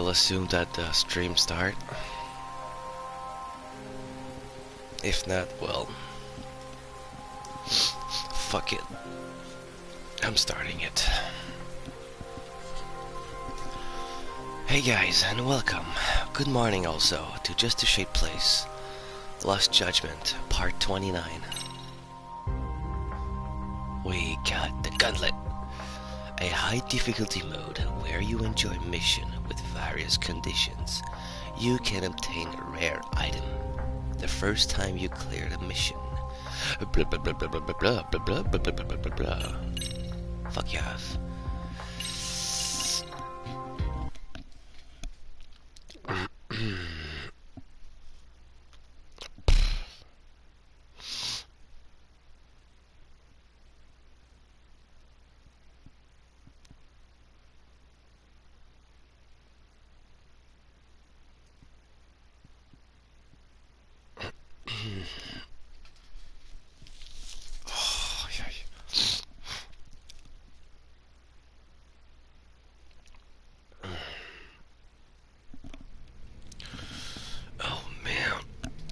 I'll assume that the stream start. If not, well, fuck it. I'm starting it. Hey guys, and welcome. Good morning also to Just a Shape Place. Lost Judgment, Part 29. We got the Gauntlet. A high difficulty mode where you enjoy mission with various conditions. You can obtain a rare item the first time you clear the mission. Blah blah blah blah blah blah blah blah blah blah blah blah blah. Fuck you off.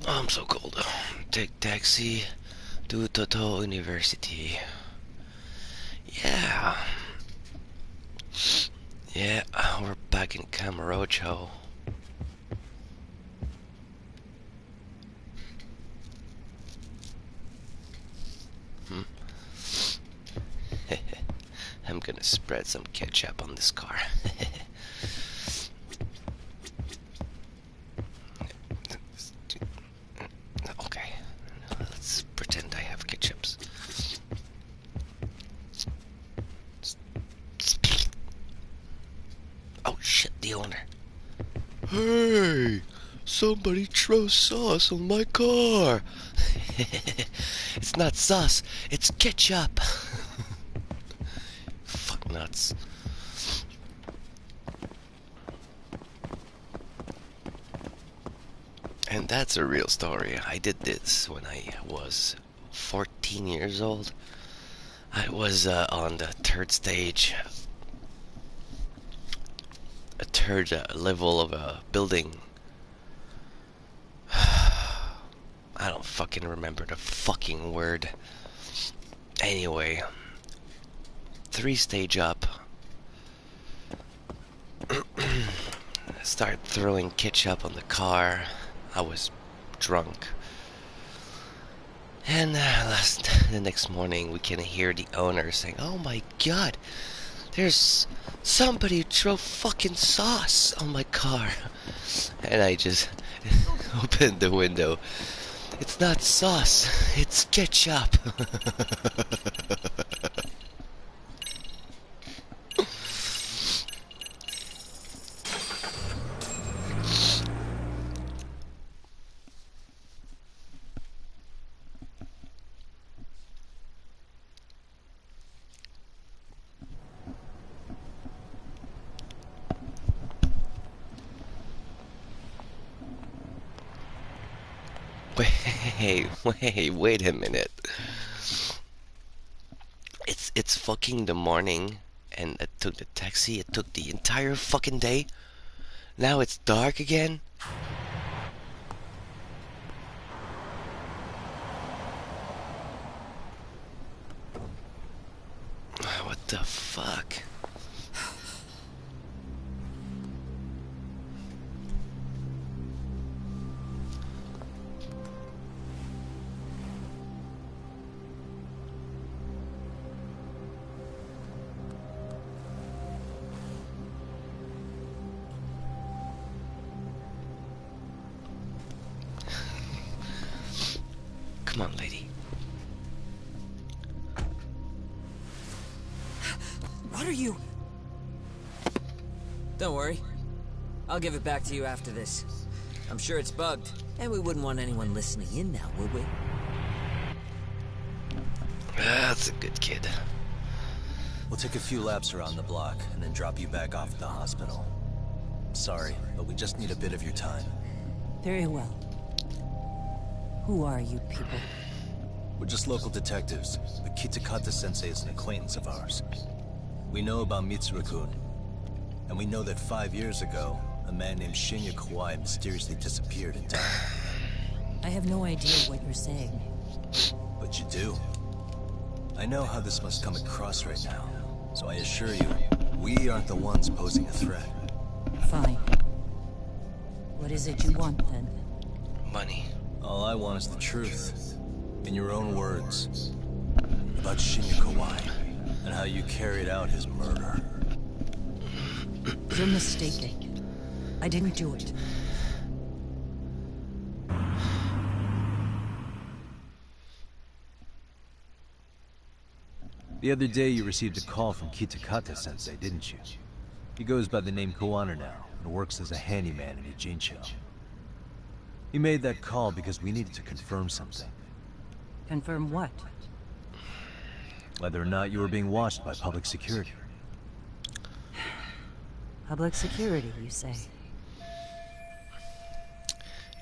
I'm so cold. Take taxi to Toto University. Yeah. Yeah, we're back in Camarocho. I'm gonna spread some ketchup on this car. Okay, let's pretend I have ketchups. Oh shit, the owner. Hey, somebody throw sauce on my car. It's not sauce, it's ketchup. Fuck nuts. And that's a real story. I did this when I was 14 years old. I was on the third stage, a third level of a building. I don't fucking remember the fucking word. Anyway, 3 stage up. Start throwing ketchup on the car. I was drunk. And the next morning we can hear the owner saying, "Oh my god, there's somebody throw fucking sauce on my car." And I just opened the window. It's not sauce, it's ketchup. Wait a minute. It's fucking the morning, and it took the taxi. It took the entire fucking day. Now it's dark again. What the fuck? Come on, lady. What are you? Don't worry. I'll give it back to you after this. I'm sure it's bugged, and we wouldn't want anyone listening in now, would we? That's a good kid. We'll take a few laps around the block, and then drop you back off at the hospital. Sorry, but we just need a bit of your time. Very well. Who are you people? We're just local detectives, but Kitakata-sensei is an acquaintance of ours. We know about Mitsuru-kun, and we know that 5 years ago, A man named Shinya Kawai mysteriously disappeared and died. I have no idea what you're saying. But you do. I know how this must come across right now, so I assure you, we aren't the ones posing a threat. Fine. What is it you want, then? Money. All I want is the truth. In your own words. About Shinya Kawai, and how you carried out his murder. You're mistaken. I didn't do it. The other day you received a call from Kitakata-sensei, didn't you? He goes by the name Koana now, and works as a handyman in Ijincho. He made that call because we needed to confirm something. Confirm what? Whether or not you were being watched by public security. Public security, you say?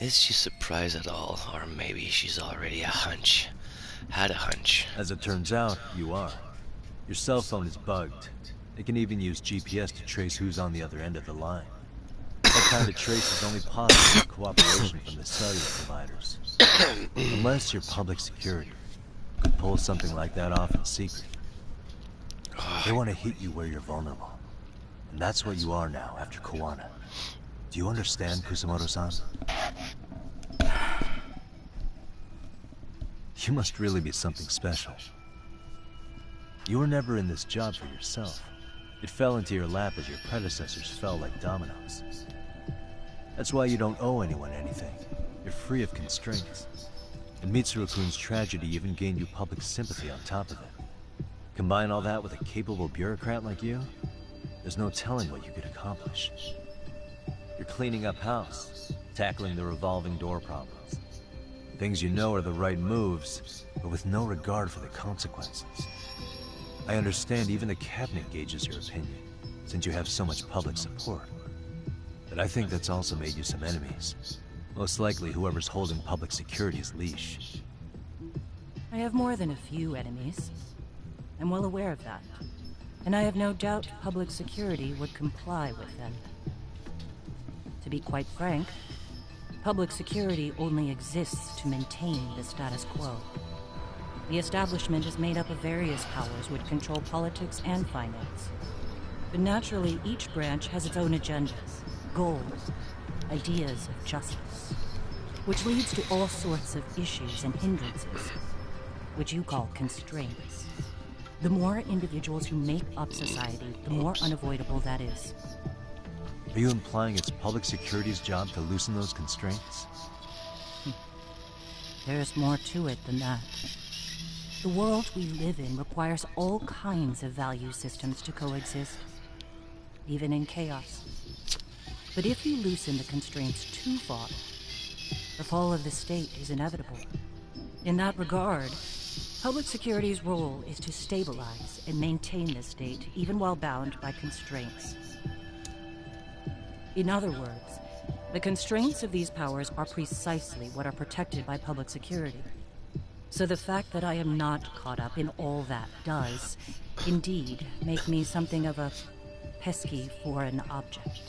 Is she surprised at all, or maybe she's already had a hunch? As it turns out, you are. Your cell phone is bugged. It can even use GPS to trace who's on the other end of the line. That kind of trace is only possible with cooperation from the cellular providers. Unless you're public security, could pull something like that off in secret. They want to hit you where you're vulnerable. And that's what you are now after Koana. Do you understand, Kusamoto-san? You must really be something special. You were never in this job for yourself. It fell into your lap as your predecessors fell like dominoes. That's why you don't owe anyone anything. You're free of constraints. And Mitsuru-kun's tragedy even gained you public sympathy on top of it. Combine all that with a capable bureaucrat like you, there's no telling what you could accomplish. You're cleaning up house, tackling the revolving door problems. Things you know are the right moves, but with no regard for the consequences. I understand even the cabinet gauges your opinion, since you have so much public support. But I think that's also made you some enemies. Most likely whoever's holding public security's leash. I have more than a few enemies. I'm well aware of that. And I have no doubt public security would comply with them. To be quite frank, public security only exists to maintain the status quo. The establishment is made up of various powers which control politics and finance. But naturally, each branch has its own agendas, goals, ideas of justice, which leads to all sorts of issues and hindrances, which you call constraints. The more individuals who make up society, the more unavoidable that is. Are you implying it's public security's job to loosen those constraints? There's more to it than that. The world we live in requires all kinds of value systems to coexist, even in chaos. But if you loosen the constraints too far, the fall of the state is inevitable. In that regard, public security's role is to stabilize and maintain the state, even while bound by constraints. In other words, the constraints of these powers are precisely what are protected by public security. So the fact that I am not caught up in all that does, indeed, make me something of a pesky foreign object.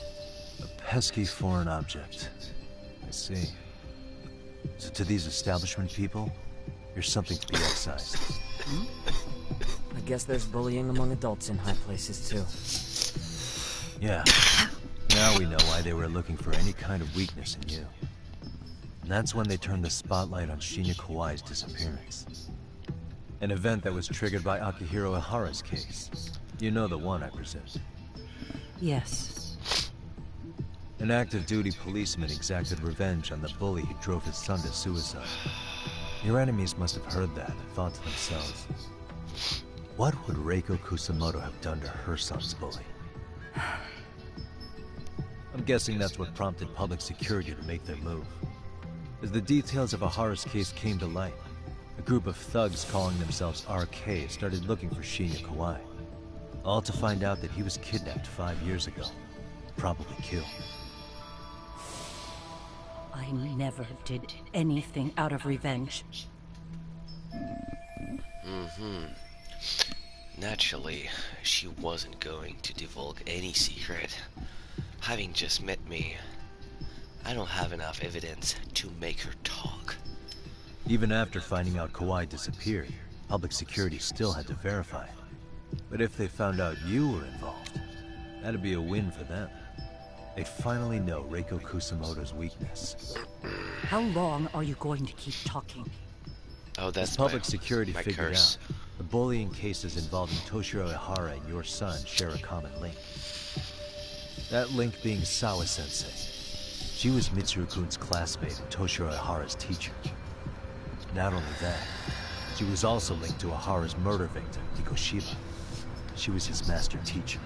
A pesky foreign object. I see. So to these establishment people, you're something to be excised. I guess there's bullying among adults in high places, too. Yeah. Now we know why they were looking for any kind of weakness in you. And that's when they turned the spotlight on Shinya Kawai's disappearance. An event that was triggered by Akihiro Ihara's case. You know the one, I presume. Yes. An active-duty policeman exacted revenge on the bully who drove his son to suicide. Your enemies must have heard that and thought to themselves, what would Reiko Kusamoto have done to her son's bully? I'm guessing that's what prompted public security to make their move. As the details of Ihara's case came to light, a group of thugs calling themselves RK started looking for Shinya Kawai. All to find out that he was kidnapped 5 years ago, probably killed. I never did anything out of revenge. Naturally, she wasn't going to divulge any secret. Having just met me, I don't have enough evidence to make her talk. Even after finding out Kawhi disappeared, public security still had to verify it. But if they found out you were involved, that'd be a win for them. They'd finally know Reiko Kusamoto's weakness. How long are you going to keep talking? Oh, that's As public security my figured curse. out, the bullying cases involving Toshiro Ihara and your son share a common link. That link being Sawa-sensei. She was Mitsuru-kun's classmate and Toshiro Ihara's teacher. Not only that, she was also linked to Ihara's murder victim, Ikoshiba. She was his master teacher.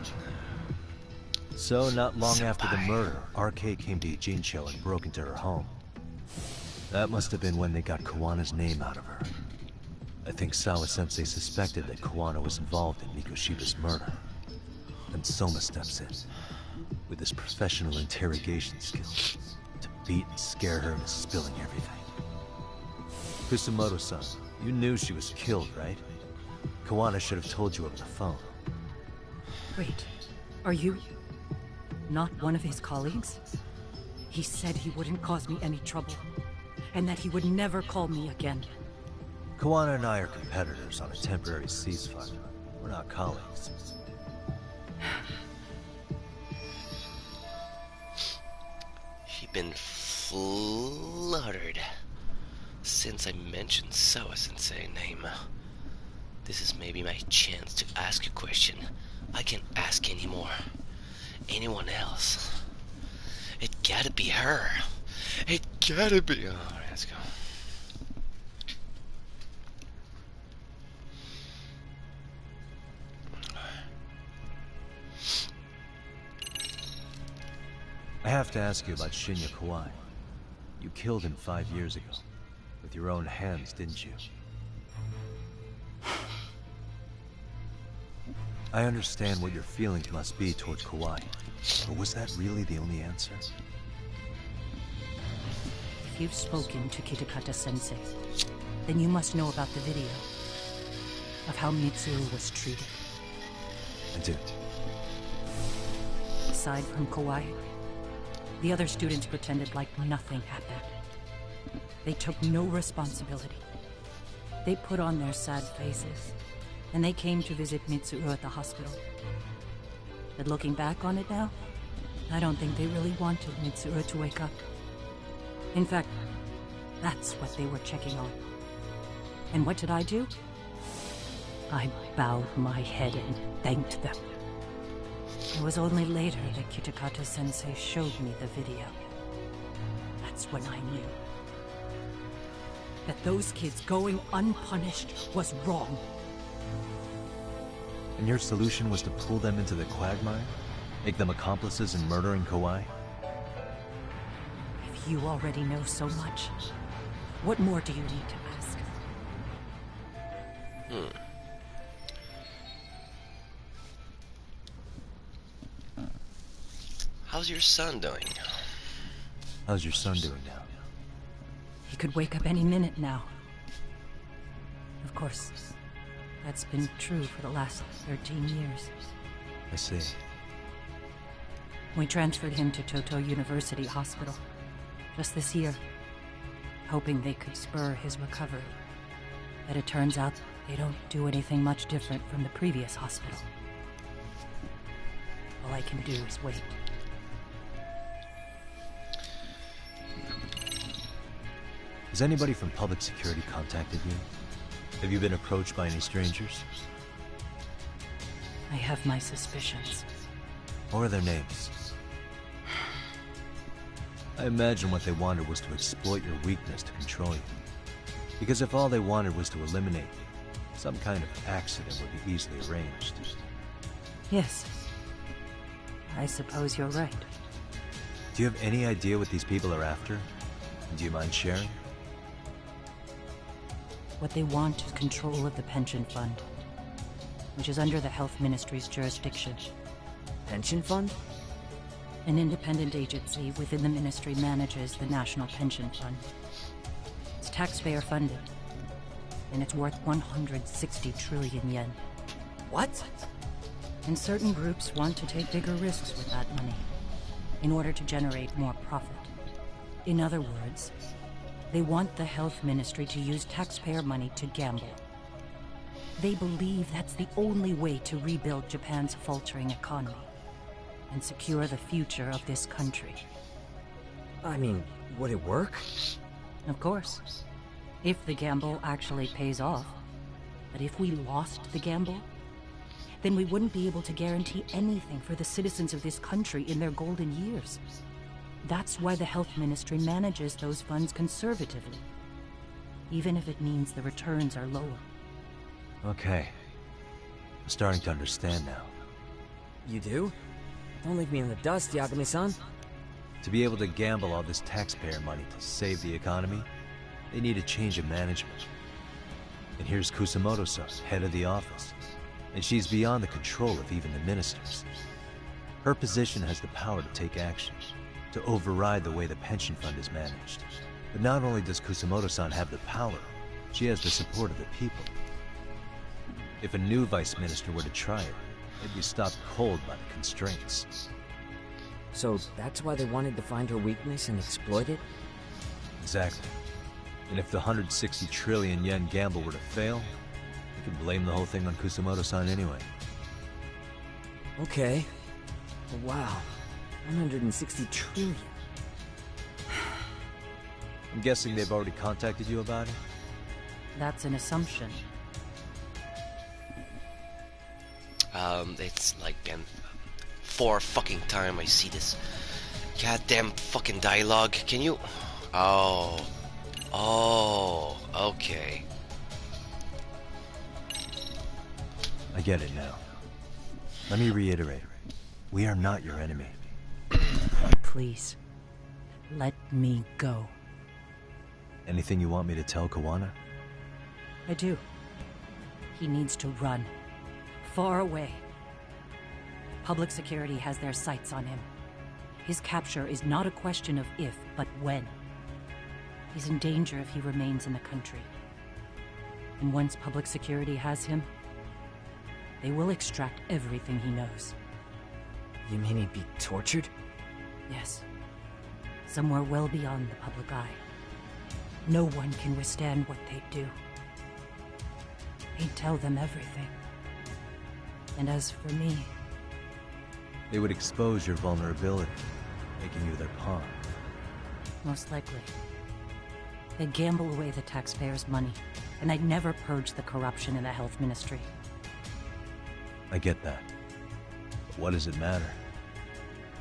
So, not long after the murder, RK came to Ijincho and broke into her home. That must have been when they got Kawana's name out of her. I think Sawa-sensei suspected that Kawana was involved in Mikoshiba's murder. Then Soma steps in, with his professional interrogation skills, to beat and scare her into spilling everything. Kusamoto-san, you knew she was killed, right? Kawana should have told you over the phone. Wait, are you not one of his colleagues? He said he wouldn't cause me any trouble, and that he would never call me again. Kawana and I are competitors on a temporary ceasefire. We're not colleagues. She's been fluttered since I mentioned Sawa-sensei name. This is maybe my chance to ask a question I can't ask anymore. Anyone else? It gotta be her. It gotta be. Oh, let's go. I have to ask you about Shinya Kawai. You killed him 5 years ago. With your own hands, didn't you? I understand what your feelings must be toward Kawhi, but was that really the only answer? If you've spoken to Kitakata-sensei, then you must know about the video of how Mitsuru was treated. I do. Aside from Kawhi, the other students pretended like nothing happened. They took no responsibility. They put on their sad faces, and they came to visit Mitsuru at the hospital. But looking back on it now, I don't think they really wanted Mitsuru to wake up. In fact, that's what they were checking on. And what did I do? I bowed my head and thanked them. It was only later that Kitakata-sensei showed me the video. That's when I knew that those kids going unpunished was wrong. And your solution was to pull them into the quagmire? Make them accomplices in murdering Kawhi? If you already know so much, what more do you need to ask? How's your son doing? How's your son doing now? He could wake up any minute now. Of course, that's been true for the last 13 years. I see. We transferred him to Toto University Hospital just this year, hoping they could spur his recovery. But it turns out they don't do anything much different from the previous hospital. All I can do is wait. Has anybody from public security contacted you? Have you been approached by any strangers? I have my suspicions. What are their names? I imagine what they wanted was to exploit your weakness to control you. Because if all they wanted was to eliminate you, some kind of accident would be easily arranged. Yes. I suppose you're right. Do you have any idea what these people are after? And do you mind sharing? What they want is control of the pension fund, which is under the Health Ministry's jurisdiction. Pension fund? An independent agency within the ministry manages the National Pension Fund. It's taxpayer funded, and it's worth 160 trillion yen. What? And certain groups want to take bigger risks with that money. in order to generate more profit. In other words, they want the health ministry to use taxpayer money to gamble. They believe that's the only way to rebuild Japan's faltering economy and secure the future of this country. I mean, would it work? Of course. If the gamble actually pays off. But if we lost the gamble, then we wouldn't be able to guarantee anything for the citizens of this country in their golden years. That's why the health ministry manages those funds conservatively, even if it means the returns are lower. Okay. I'm starting to understand now. You do? Don't leave me in the dust, Yagami-san. To be able to gamble all this taxpayer money to save the economy, they need a change of management. And here's Kusamoto-san, head of the office. And she's beyond the control of even the ministers. Her position has the power to take action, to override the way the pension fund is managed. But not only does Kusamoto-san have the power, she has the support of the people. If a new vice minister were to try it, they'd be stopped cold by the constraints. So that's why they wanted to find her weakness and exploit it? Exactly. And if the 160 trillion yen gamble were to fail, they could blame the whole thing on Kusamoto-san anyway. Okay. Wow. 160 trillion. I'm guessing they've already contacted you about it? That's an assumption. It's like been 4 fucking time I see this goddamn fucking dialogue. Can you? Oh, okay. I get it now. Let me reiterate. We are not your enemy. Please, let me go. Anything you want me to tell Kawana? I do. He needs to run. Far away. Public security has their sights on him. His capture is not a question of if, but when. He's in danger if he remains in the country. And once public security has him, they will extract everything he knows. You mean he'd be tortured? Yes. Somewhere well beyond the public eye. No one can withstand what they do. He'd tell them everything. And as for me... They would expose your vulnerability, making you their pawn. Most likely. They'd gamble away the taxpayers' money, and I'd never purge the corruption in the health ministry. I get that. But what does it matter?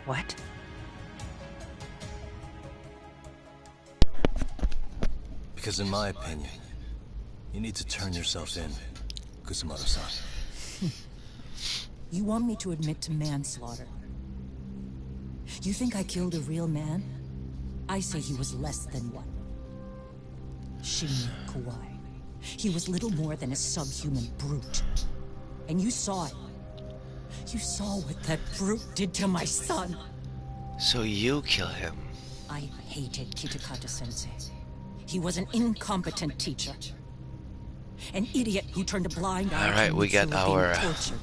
What? Because in my opinion, you need to turn yourself in, Kusamoto-san. You want me to admit to manslaughter? You think I killed a real man? I say he was less than one. Shinya Kawai. He was little more than a subhuman brute. And you saw it. You saw what that brute did to my son. So you kill him. I hated Kitakata-sensei. He was an incompetent teacher. An idiot who turned a blind eye. Alright, we got our... tortured.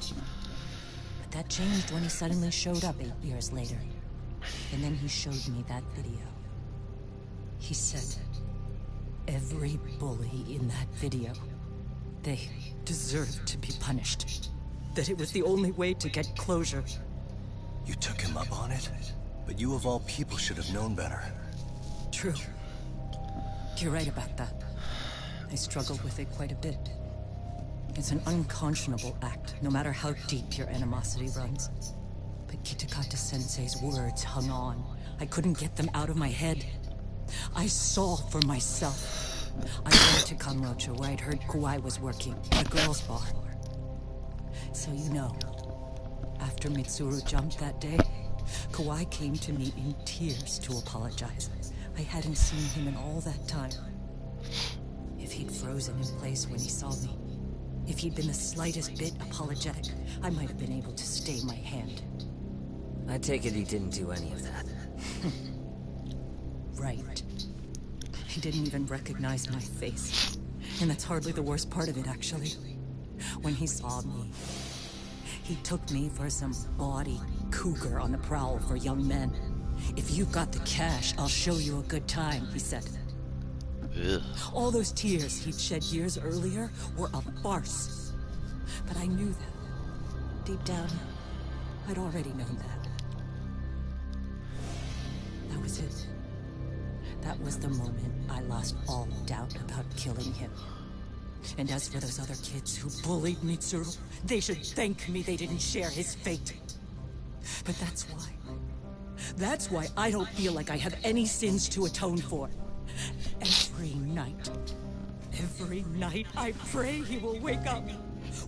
But that changed when he suddenly showed up 8 years later. And then he showed me that video. He said, every bully in that video, they deserved to be punished. That it was the only way to get closure. You took him up on it? But you of all people should have known better. True. You're right about that. I struggled with it quite a bit. It's an unconscionable act, no matter how deep your animosity runs. But Kitakata-sensei's words hung on. I couldn't get them out of my head. I saw for myself. I went to Kamurocho where I'd heard Kawai was working, at a girls' bar. So you know, after Mitsuru jumped that day, Kawai came to me in tears to apologize. I hadn't seen him in all that time. If he'd frozen in place when he saw me, if he'd been the slightest bit apologetic, I might have been able to stay my hand. I take it he didn't do any of that. Right. He didn't even recognize my face. And that's hardly the worst part of it, actually. When he saw me, he took me for some bawdy cougar on the prowl for young men. If you've got the cash, I'll show you a good time, he said. Ugh. All those tears he'd shed years earlier were a farce. But I knew that. Deep down, I'd already known that. That was it. That was the moment I lost all doubt about killing him. And as for those other kids who bullied Mitsuru, they should thank me they didn't share his fate. But that's why. That's why I don't feel like I have any sins to atone for. Every night I pray he will wake up.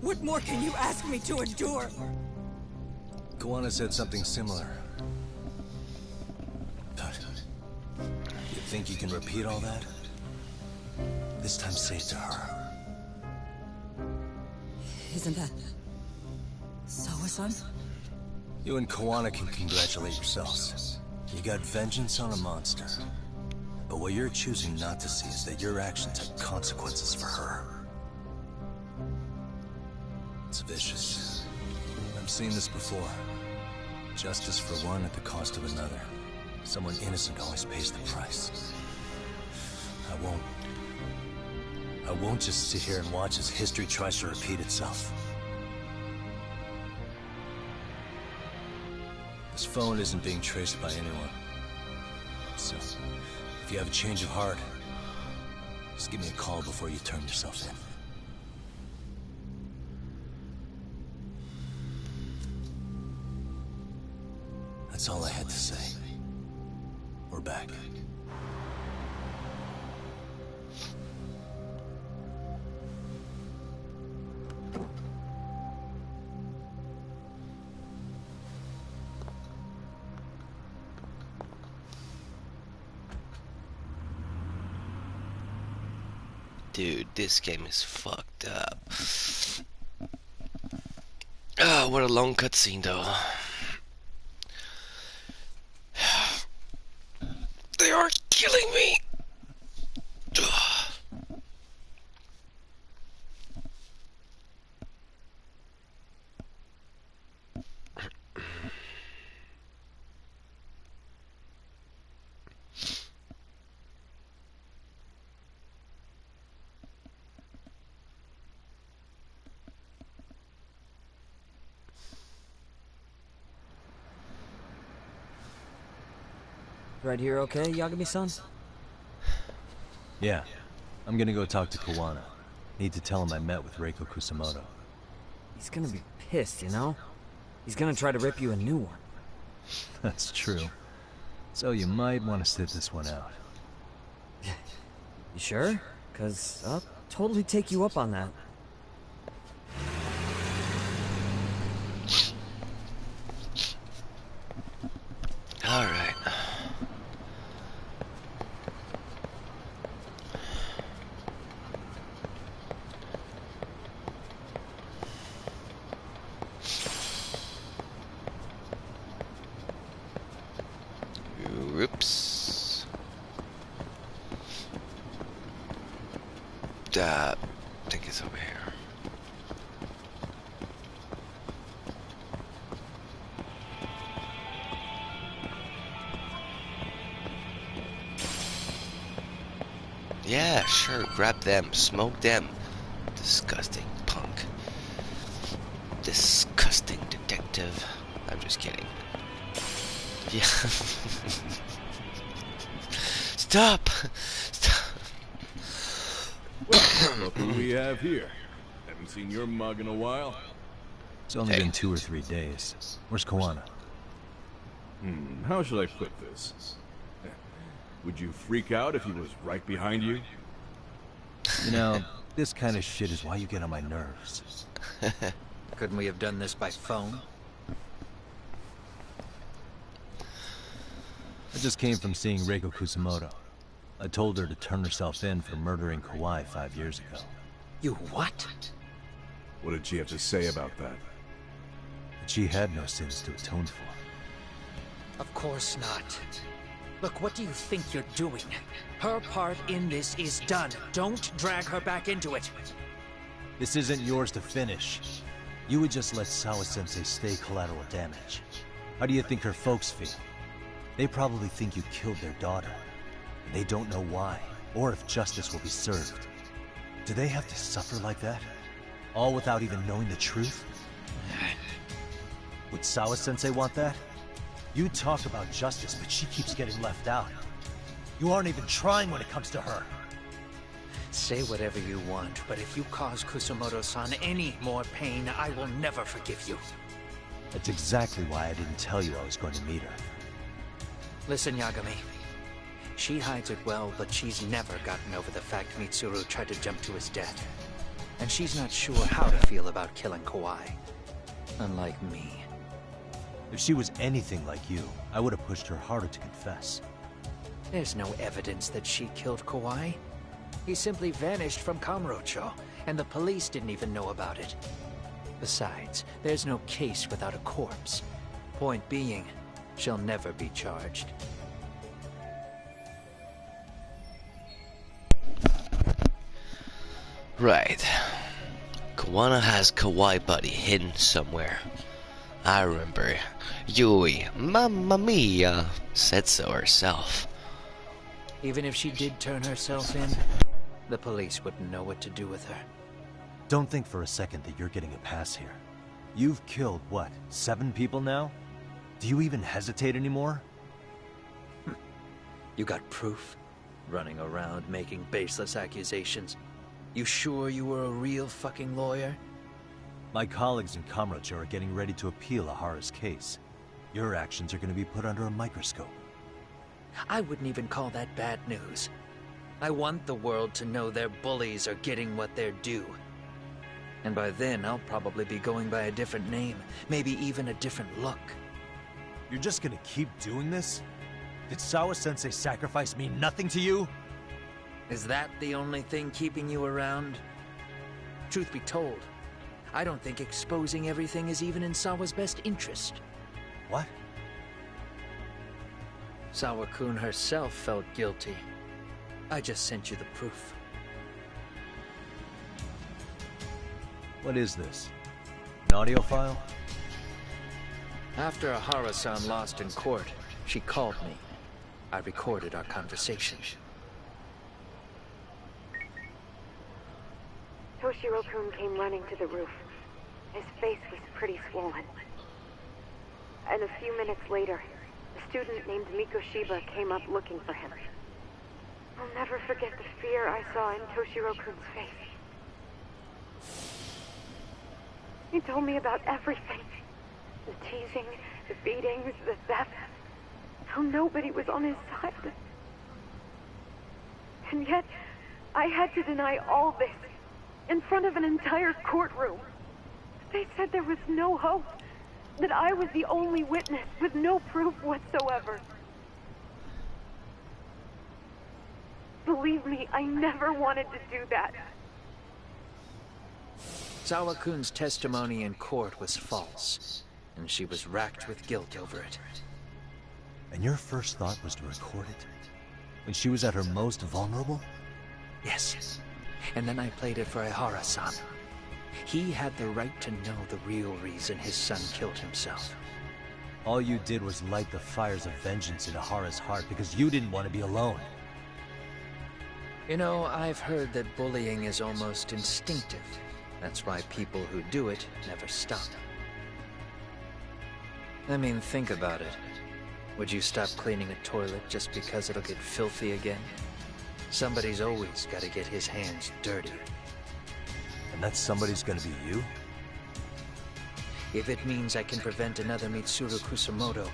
What more can you ask me to endure? Kawana said something similar. But you think you can repeat all that? This time say it to her. Isn't that Sawa-san? You and Kawana can congratulate yourselves. You got vengeance on a monster. But what you're choosing not to see is that your actions have consequences for her. It's vicious. I've seen this before. Justice for one at the cost of another. Someone innocent always pays the price. I won't just sit here and watch as history tries to repeat itself. This phone isn't being traced by anyone. So, if you have a change of heart, just give me a call before you turn yourself in. That's all I had to say. We're back. Dude, this game is fucked up. Ah, what a long cutscene though. They are killing me! Right here okay, Yagami-san? Yeah. I'm gonna go talk to Kawana. Need to tell him I met with Reiko Kusamoto. He's gonna be pissed, you know? He's gonna try to rip you a new one. That's true. So you might want to sit this one out. You sure? 'Cause I'll totally take you up on that. Alright. Whoops. I think it's over here. Yeah, sure, grab them, smoke them. Disgusting punk. Disgusting detective. I'm just kidding. Yeah. Stop! Stop! Well, look who we have here. Haven't seen your mug in a while. It's only been 2 or 3 days. Where's Kawana? How should I put this? Would you freak out if he was right behind you? You know, this kind of shit is why you get on my nerves. Couldn't we have done this by phone? I just came from seeing Reiko Kusamoto. I told her to turn herself in for murdering Kawai 5 years ago. You what? What did she have to say about that? But she had no sins to atone for. Of course not. Look, what do you think you're doing? Her part in this is done. Don't drag her back into it. This isn't yours to finish. You would just let Sawa-sensei stay collateral damage. How do you think her folks feel? They probably think you killed their daughter. And they don't know why, or if justice will be served. Do they have to suffer like that? All without even knowing the truth? Would Sawa-sensei want that? You talk about justice, but she keeps getting left out. You aren't even trying when it comes to her. Say whatever you want, but if you cause Kusumoto-san any more pain, I will never forgive you. That's exactly why I didn't tell you I was going to meet her. Listen, Yagami. She hides it well, but she's never gotten over the fact Mitsuru tried to jump to his death. And she's not sure how to feel about killing Kawai. Unlike me. If she was anything like you, I would have pushed her harder to confess. There's no evidence that she killed Kawai. He simply vanished from Kamurocho, and the police didn't even know about it. Besides, there's no case without a corpse. Point being, she'll never be charged. Right. Kawana has Kawai body hidden somewhere. I remember Yui, Mamma Mia, said so herself. Even if she did turn herself in, the police wouldn't know what to do with her. Don't think for a second that you're getting a pass here. You've killed, what, 7 people now? Do you even hesitate anymore? You got proof? Running around making baseless accusations. You sure you were a real fucking lawyer? My colleagues in Kamurocho are getting ready to appeal Ahara's case. Your actions are going to be put under a microscope. I wouldn't even call that bad news. I want the world to know their bullies are getting what they're due. And by then, I'll probably be going by a different name, maybe even a different look. You're just gonna keep doing this? Did Sawa-sensei sacrifice mean nothing to you? Is that the only thing keeping you around? Truth be told, I don't think exposing everything is even in Sawa's best interest. What? Sawa-kun herself felt guilty. I just sent you the proof. What is this? An audio file? After Ahara-san lost in court, she called me. I recorded our conversation. Toshiro-kun came running to the roof. His face was pretty swollen. And a few minutes later, a student named Mikoshiba came up looking for him. I'll never forget the fear I saw in Toshiro-kun's face. He told me about everything. The teasing, the beatings, the theft. How nobody was on his side. And yet, I had to deny all this in front of an entire courtroom. They said there was no hope. That I was the only witness with no proof whatsoever. Believe me, I never wanted to do that. Sawa-kun's testimony in court was false, and she was racked with guilt over it. And your first thought was to record it? When she was at her most vulnerable? Yes. And then I played it for Ahara-san. He had the right to know the real reason his son killed himself. All you did was light the fires of vengeance in Ahara's heart because you didn't want to be alone. You know, I've heard that bullying is almost instinctive. That's why people who do it never stop. I mean, think about it. Would you stop cleaning a toilet just because it'll get filthy again? Somebody's always got to get his hands dirty. And that somebody's gonna be you? If it means I can prevent another Mitsuru Kusumoto,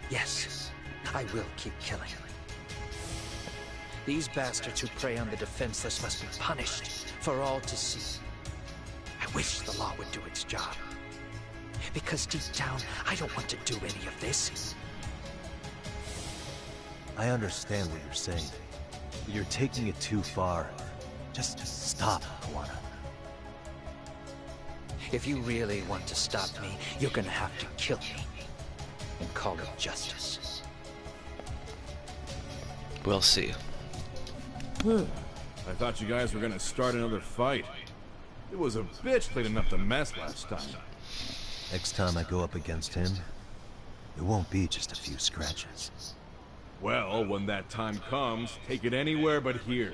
yes, I will keep killing. These bastards who prey on the defenseless must be punished for all to see. I wish the law would do its job. Because deep down, I don't want to do any of this. I understand what you're saying. But you're taking it too far. Just stop, Kawana. If you really want to stop me, you're gonna have to kill me. And call it justice. We'll see. I thought you guys were gonna start another fight. It was a bitch cleaning up the mess last time. Next time I go up against him, It won't be just a few scratches. Well, when that time comes, take it anywhere but here.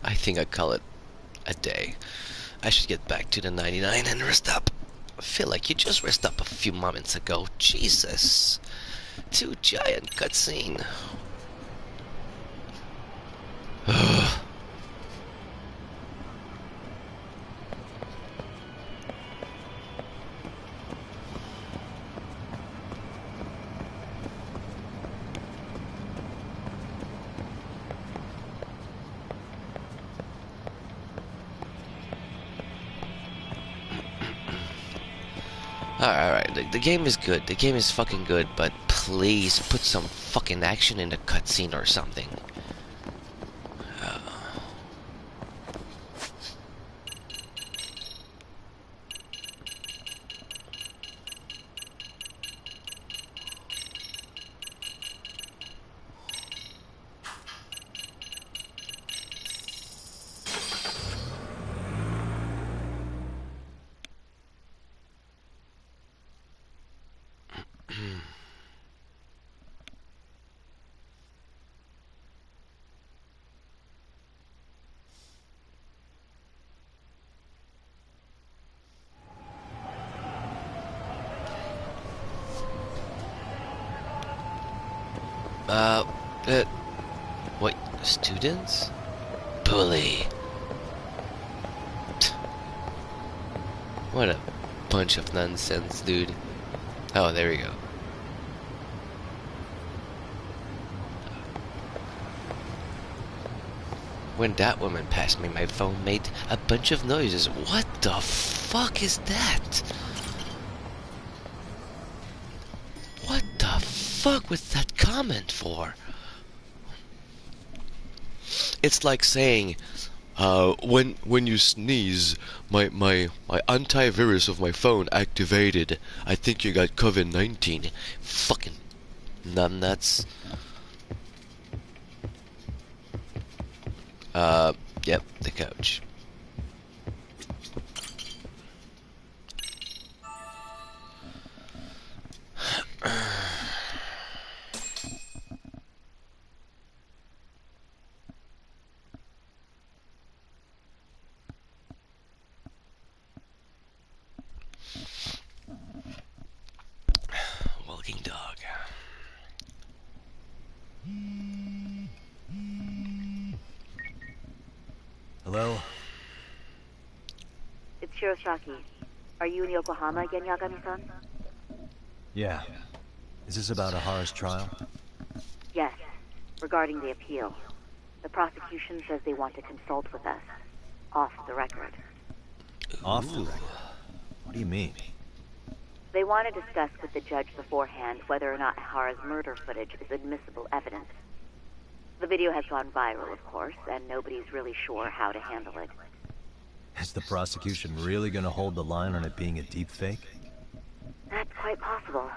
I think I call it a day. I should get back to the 99 and rest up. I feel like you just rest up a few moments ago. Jesus. Too giant cutscene. Alright, the game is good. The game is fucking good, but please put some fucking action in the cutscene or something. What? Students? Bully. What a bunch of nonsense, dude. Oh, there we go. When that woman passed me, my phone made a bunch of noises. What the fuck is that? What the fuck was that comment for? It's like saying, when you sneeze, my antivirus of my phone activated. I think you got COVID-19. Fucking numbnuts. Yep, the coach. Walking dog. Hello? It's Shirosaki. Are you in Yokohama again, Yagami-san? Yeah. Is this about Ahara's trial? Yes. Regarding the appeal. The prosecution says they want to consult with us. Off the record. Off the record? What do you mean? They want to discuss with the judge beforehand whether or not Ahara's murder footage is admissible evidence. The video has gone viral, of course, and nobody's really sure how to handle it. Is the prosecution really gonna hold the line on it being a deepfake? That's quite possible.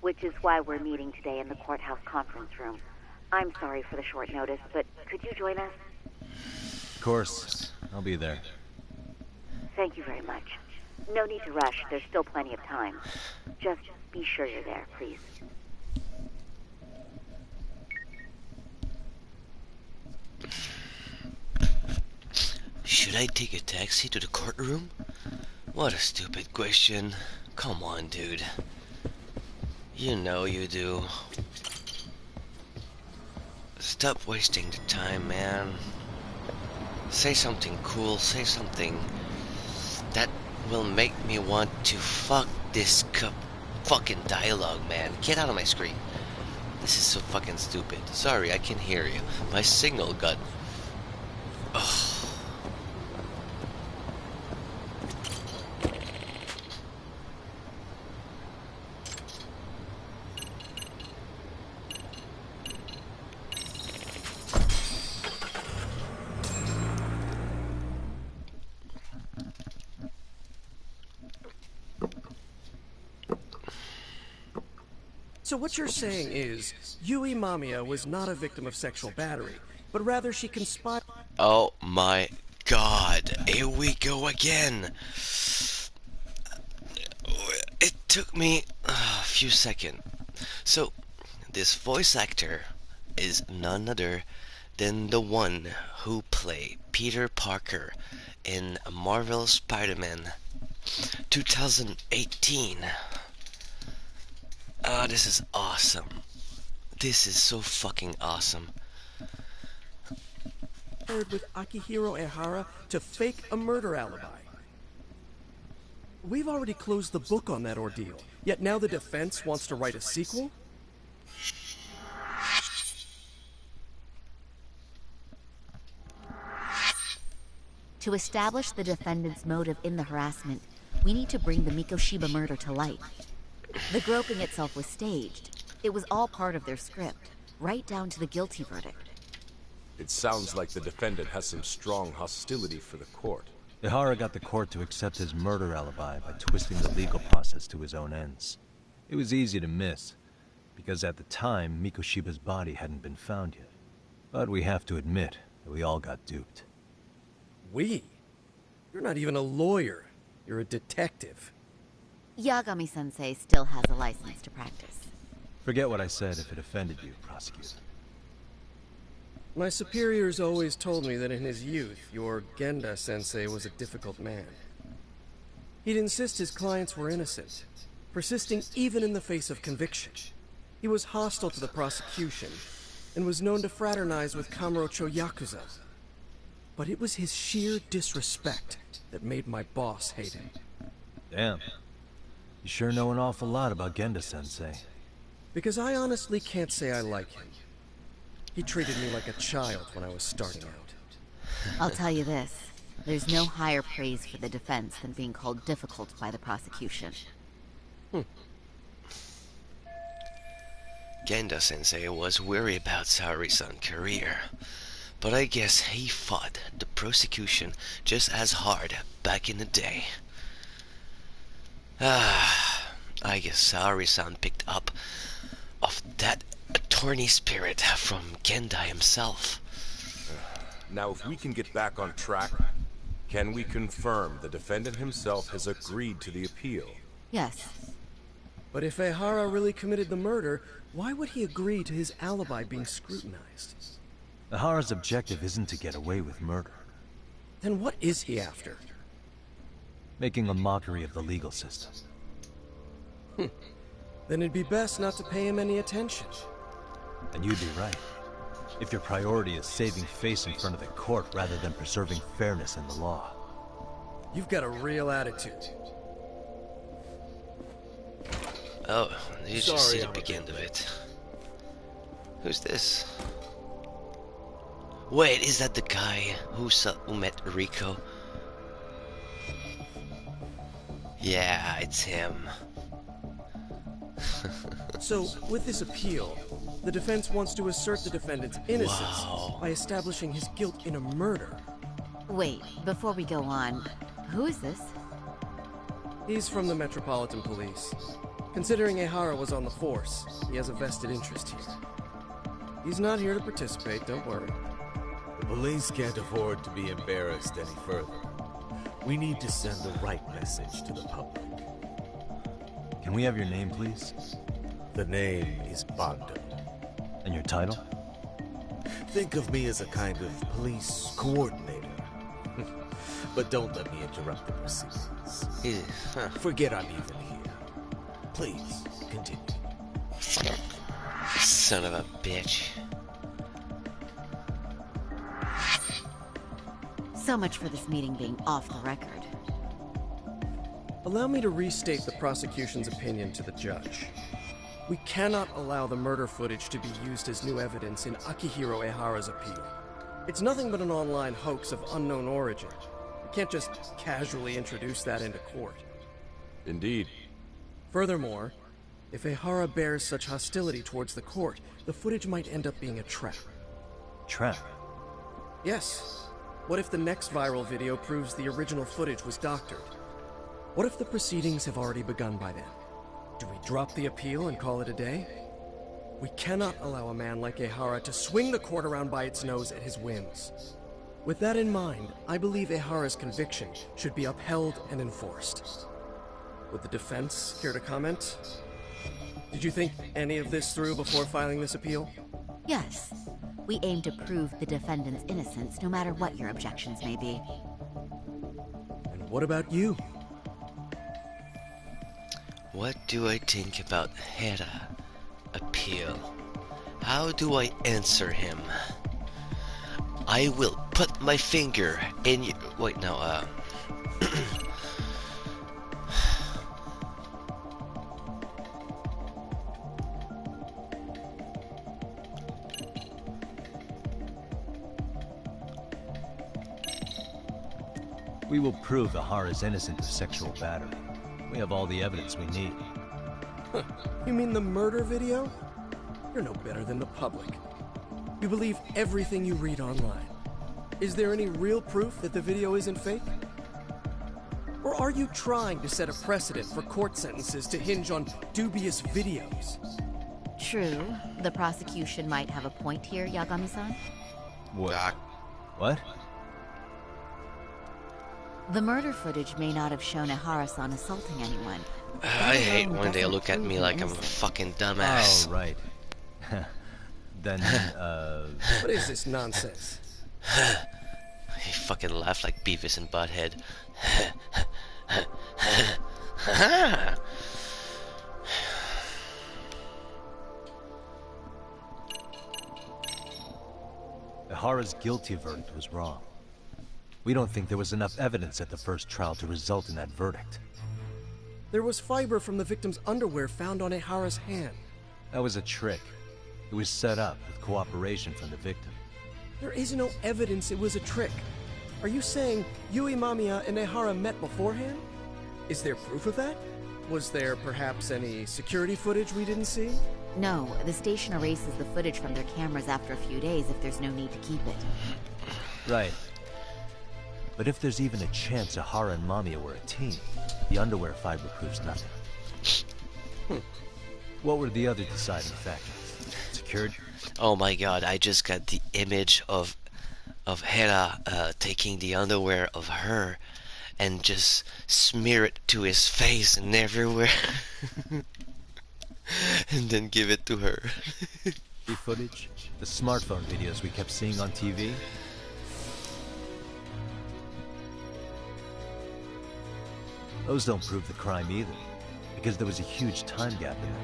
Which is why we're meeting today in the courthouse conference room. I'm sorry for the short notice, but could you join us? Of course. I'll be there. Thank you very much. No need to rush. There's still plenty of time. Just be sure you're there, please. Should I take a taxi to the courtroom? What a stupid question. Come on, dude. You know you do. Stop wasting the time, man. Say something cool, say something that will make me want to fuck this fucking dialogue, man. Get out of my screen. This is so fucking stupid. Sorry, I can hear you. My signal got... Ugh. So what you're saying is, Yui Mamiya was not a victim of sexual battery, but rather she conspired... Oh my god, here we go again. took me a few seconds. So, this voice actor is none other than the one who played Peter Parker in Marvel Spider-Man 2018. This is awesome. This is so fucking awesome. With Akihiro Ehara to fake a murder alibi. We've already closed the book on that ordeal, yet now the defense wants to write a sequel? To establish the defendant's motive in the harassment, we need to bring the Mikoshiba murder to light. The groping itself was staged. It was all part of their script, right down to the guilty verdict. It sounds like the defendant has some strong hostility for the court. Ehara got the court to accept his murder alibi by twisting the legal process to his own ends. It was easy to miss, because at the time, Mikoshiba's body hadn't been found yet. But we have to admit that we all got duped. We? You're not even a lawyer. You're a detective. Yagami-sensei still has a license to practice. Forget what I said if it offended you, prosecutor. My superiors always told me that in his youth, your Genda-sensei was a difficult man. He'd insist his clients were innocent, persisting even in the face of conviction. He was hostile to the prosecution, and was known to fraternize with Kamurocho Yakuza. But it was his sheer disrespect that made my boss hate him. Damn. You sure know an awful lot about Genda-sensei. Because I honestly can't say I like him. He treated me like a child when I was starting out. I'll tell you this. There's no higher praise for the defense than being called difficult by the prosecution. Genda-sensei was worried about Saori-san's career, but I guess he fought the prosecution just as hard back in the day. I guess Saori-san picked up of that attorney spirit from Genda himself. Now, if we can get back on track, can we confirm the defendant himself has agreed to the appeal? Yes. But if Ehara really committed the murder, why would he agree to his alibi being scrutinized? Ehara's objective isn't to get away with murder. Then what is he after? Making a mockery of the legal system. Then it'd be best not to pay him any attention. And you'd be right. If your priority is saving face in front of the court rather than preserving fairness in the law. You've got a real attitude. Oh, you just see the beginning of it. Who's this? Wait, is that the guy who met Rico? Yeah, it's him. So, with this appeal, the defense wants to assert the defendant's innocence by establishing his guilt in a murder. Wait, before we go on, who is this? He's from the Metropolitan Police. Considering Ehara was on the force, he has a vested interest here. He's not here to participate, don't worry. The police can't afford to be embarrassed any further. We need to send the right message to the public. Can we have your name, please? The name is Bando. And your title? Think of me as a kind of police coordinator. But don't let me interrupt the proceedings. Forget I'm even here. Please, continue. Son of a bitch. So much for this meeting being off the record. Allow me to restate the prosecution's opinion to the judge. We cannot allow the murder footage to be used as new evidence in Akihiro Ehara's appeal. It's nothing but an online hoax of unknown origin. We can't just casually introduce that into court. Indeed. Furthermore, if Ehara bears such hostility towards the court, the footage might end up being a trap. Trap? Yes. What if the next viral video proves the original footage was doctored? What if the proceedings have already begun by then? Do we drop the appeal and call it a day? We cannot allow a man like Ehara to swing the court around by its nose at his whims. With that in mind, I believe Ehara's conviction should be upheld and enforced. Would the defense care to comment? Did you think any of this through before filing this appeal? Yes. We aim to prove the defendant's innocence, no matter what your objections may be. And what about you? What do I think about Hera appeal? How do I answer him? I will put my finger in you. Wait, no, We will prove Ahara's innocent of sexual battery. We have all the evidence we need. Huh. You mean the murder video? You're no better than the public. You believe everything you read online. Is there any real proof that the video isn't fake? Or are you trying to set a precedent for court sentences to hinge on dubious videos? True. The prosecution might have a point here, Yagami-san. What? What? The murder footage may not have shown Ahara-san assaulting anyone. I hate when they look at me like I'm a fucking dumbass. Oh, right. Then, What is this nonsense? He fucking laughed like Beavis and Butthead. Ahara's guilty verdict was wrong. We don't think there was enough evidence at the first trial to result in that verdict. There was fiber from the victim's underwear found on Ahara's hand. That was a trick. It was set up with cooperation from the victim. There is no evidence it was a trick. Are you saying Yui Mamiya and Ehara met beforehand? Is there proof of that? Was there perhaps any security footage we didn't see? No, the station erases the footage from their cameras after a few days if there's no need to keep it. Right. But if there's even a chance Ahara and Mamiya were a team, the underwear fiber proves nothing. What were the other deciding factors? Security? Oh my god, I just got the image of Hera taking the underwear of her and just smear it to his face and everywhere. And then give it to her. The footage? The smartphone videos we kept seeing on TV? Those don't prove the crime either, because there was a huge time gap in them.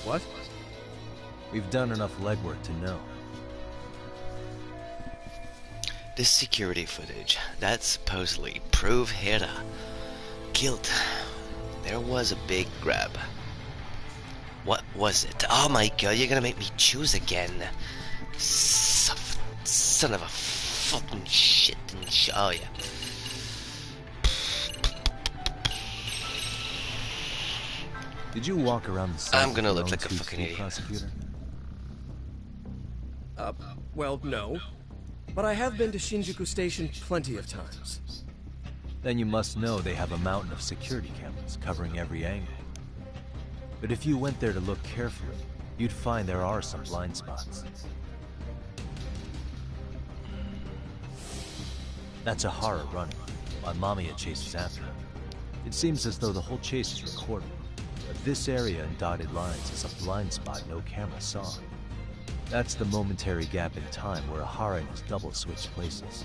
What? We've done enough legwork to know. This security footage, that supposedly prove Hera guilt. There was a big grab. What was it? Oh my god, you're gonna make me choose again. Son of a fucking shit. Oh yeah. Did you walk around the site? I'm gonna look like a fucking idiot. Prosecutor? Well, no. But I have been to Shinjuku Station plenty of times. Then you must know they have a mountain of security cameras covering every angle. But if you went there to look carefully, you'd find there are some blind spots. That's Ahara running, while Mamiya chases after him. It seems as though the whole chase is recorded, but this area in dotted lines is a blind spot no camera saw. That's the momentary gap in time where Ahara and his double switched places.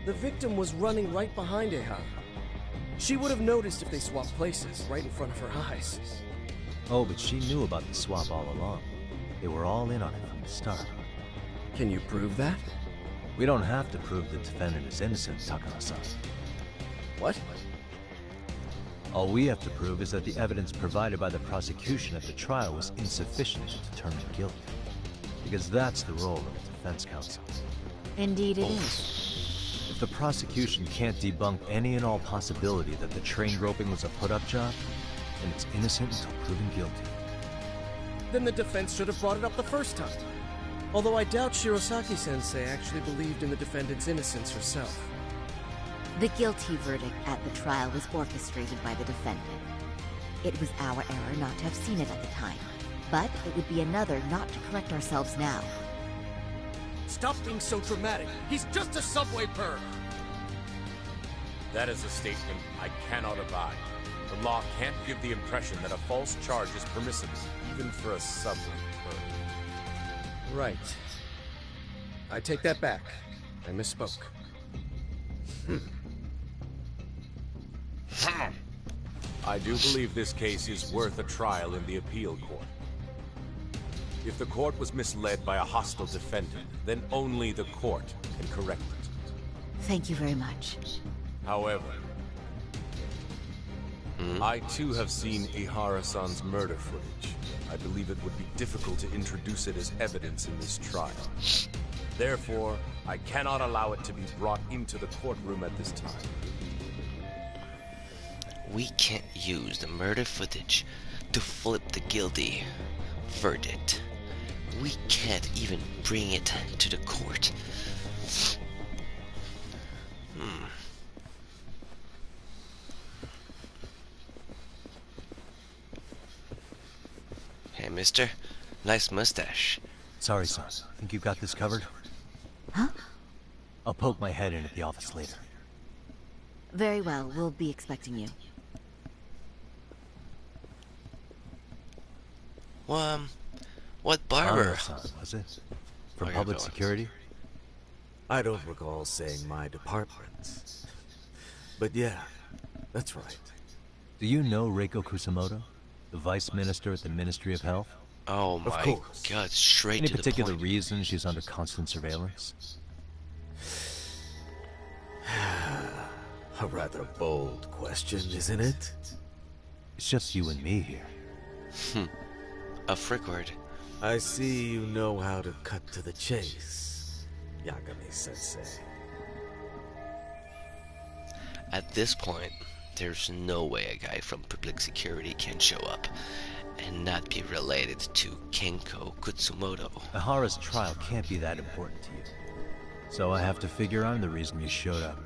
The victim was running right behind Ehara. She would have noticed if they swapped places, right in front of her eyes. Oh, but she knew about the swap all along. They were all in on it from the start. Can you prove that? We don't have to prove the defendant is innocent, Takara-san. What? All we have to prove is that the evidence provided by the prosecution at the trial was insufficient to determine guilt. Because that's the role of the defense counsel. Indeed it is. If the prosecution can't debunk any and all possibility that the train groping was a put-up job, then it's innocent until proven guilty. Then the defense should have brought it up the first time. Although I doubt Shirosaki-sensei actually believed in the defendant's innocence herself. The guilty verdict at the trial was orchestrated by the defendant. It was our error not to have seen it at the time, but it would be another not to correct ourselves now. Stop being so dramatic. He's just a subway perv. That is a statement I cannot abide. The law can't give the impression that a false charge is permissible, even for a subway perv. Right. I take that back. I misspoke. I do believe this case is worth a trial in the appeal court. If the court was misled by a hostile defendant, then only the court can correct it. Thank you very much. However, I too have seen Ihara-san's murder footage. I believe it would be difficult to introduce it as evidence in this trial. Therefore, I cannot allow it to be brought into the courtroom at this time. We can't use the murder footage to flip the guilty verdict. We can't even bring it to the court. Hey, mister. Nice mustache. Sorry, son. Think you got this covered? Huh? I'll poke my head in at the office later. Very well, we'll be expecting you. Well, what barber? Son, was it? From Okay, public go on. security? I don't recall saying my department. But yeah, that's right. Do you know Reiko Kusamoto? The vice minister at the Ministry of Health? Oh my course. god, straight Any to the particular point. reason she's under constant surveillance? A rather bold question, isn't it? It's just you and me here. A frickward. I see you know how to cut to the chase, Yagami-sensei. At this point, there's no way a guy from public security can show up and not be related to Kenko Kutsumoto. Ihara's trial can't be that important to you. So I have to figure I'm the reason you showed up.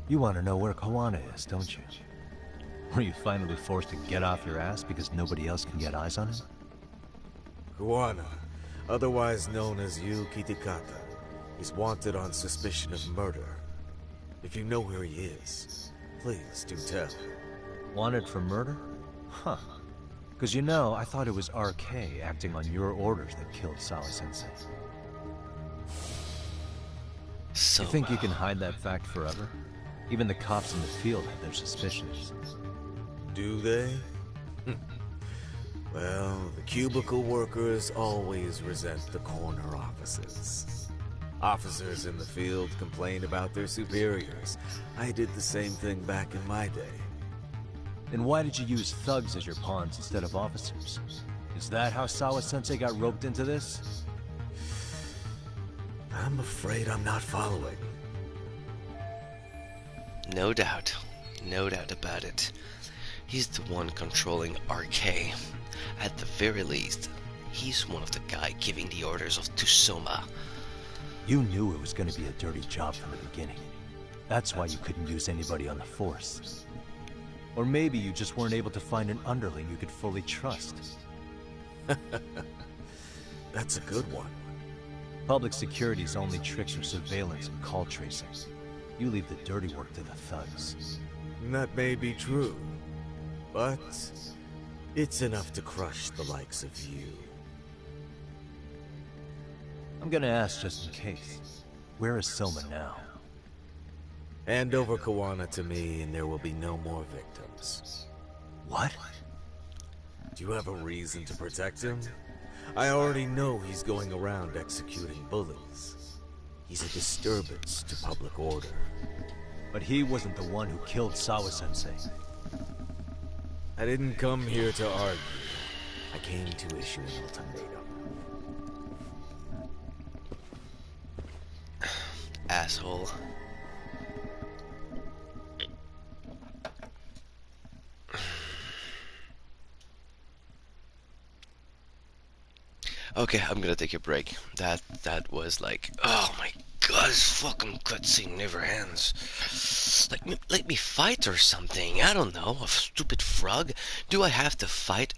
You want to know where Kawana is, don't you? Were you finally forced to get off your ass because nobody else can get eyes on him? Kawana, otherwise known as Yu Kitakata, is wanted on suspicion of murder. If you know where he is, please do tell. Wanted for murder? Huh. Because you know, I thought it was RK acting on your orders that killed Sawa-sensei. So, You think you can hide that fact forever? Even the cops in the field have their suspicions. Do they? Well, the cubicle workers always resent the corner offices. Officers in the field complain about their superiors. I did the same thing back in my day. Then why did you use thugs as your pawns instead of officers? Is that how Sawa-sensei got roped into this? I'm afraid I'm not following. no doubt. No doubt about it. He's the one controlling RK. At the very least, he's one of the guy giving the orders to Soma. You knew it was going to be a dirty job from the beginning. That's why you couldn't use anybody on the force. Or maybe you just weren't able to find an underling you could fully trust. That's a good one. Public security's only tricks are surveillance and call tracing. You leave the dirty work to the thugs. That may be true, but it's enough to crush the likes of you. I'm gonna ask just in case. Where is Soma now? Hand over Kawana to me and there will be no more victims. What? Do you have a reason to protect him? I already know he's going around executing bullies. He's a disturbance to public order. But he wasn't the one who killed Sawa-sensei. I didn't come here to argue. I came to issue an ultimatum. Asshole. Okay, I'm gonna take a break. That was like, oh my god, this fucking cutscene never ends. Let me fight or something. I don't know, a stupid frog. Do I have to fight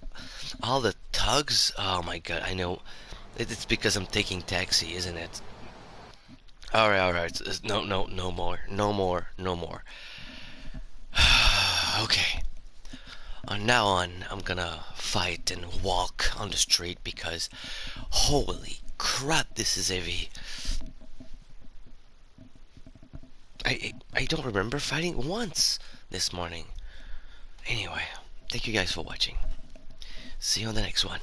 all the thugs? Oh my god, I know. It's because I'm taking taxi, isn't it? Alright. No more. Okay. Now on, I'm gonna fight and walk on the street because holy crap, this is heavy. I don't remember fighting once this morning. Anyway, thank you guys for watching. See you on the next one.